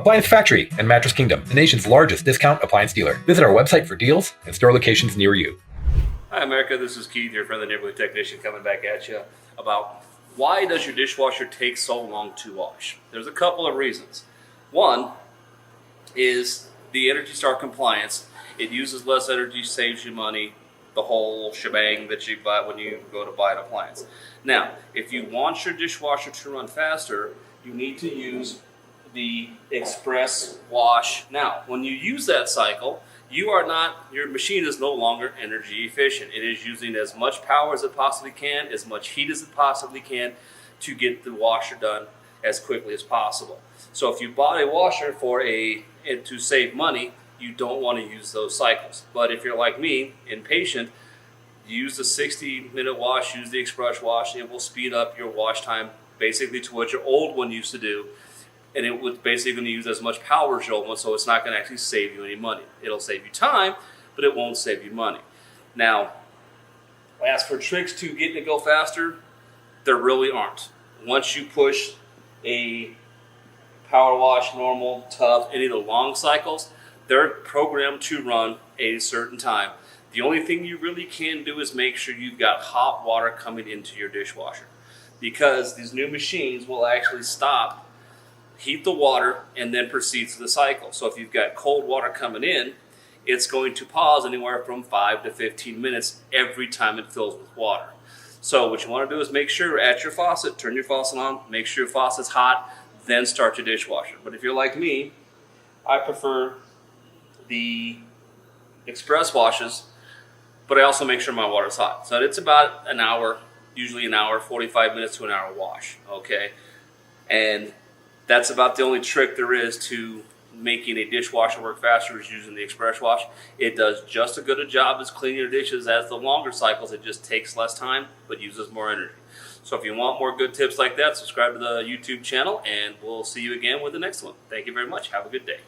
Appliance Factory and Mattress Kingdom, the nation's largest discount appliance dealer. Visit our website for deals and store locations near you. Hi America, this is Keith, your friendly neighborhood technician, coming back at you about why does your dishwasher take so long to wash? There's a couple of reasons. One is the Energy Star compliance. It uses less energy, saves you money, the whole shebang that you buy when you go to buy an appliance. Now, if you want your dishwasher to run faster, you need to use the Express Wash. Now, when you use that cycle, your machine is no longer energy efficient. It is using as much power as it possibly can, as much heat as it possibly can to get the washer done as quickly as possible. So if you bought a washer to save money, you don't want to use those cycles. But if you're like me, impatient, use the 60-minute wash, use the Express Wash. It will speed up your wash time basically to what your old one used to do. And it was basically going to use as much power as your old one, so it's not going to actually save you any money. It'll save you time, but it won't save you money. Now, as for tricks to getting it go faster, there really aren't. Once you push a power wash, normal, tough, any of the long cycles, they're programmed to run a certain time. The only thing you really can do is make sure you've got hot water coming into your dishwasher, because these new machines will actually stop, heat the water, and then proceed to the cycle. So if you've got cold water coming in, it's going to pause anywhere from 5 to 15 minutes every time it fills with water. So what you want to do is make sure you're at your faucet, turn your faucet on, make sure your faucet's hot, then start your dishwasher. But if you're like me, I prefer the Express washes, but I also make sure my water's hot. So it's about an hour, usually an hour, 45 minutes to an hour wash, okay? And that's about the only trick there is to making a dishwasher work faster, is using the Express Wash. It does just as good a job as cleaning your dishes as the longer cycles. It just takes less time, but uses more energy. So if you want more good tips like that, subscribe to the YouTube channel, and we'll see you again with the next one. Thank you very much. Have a good day.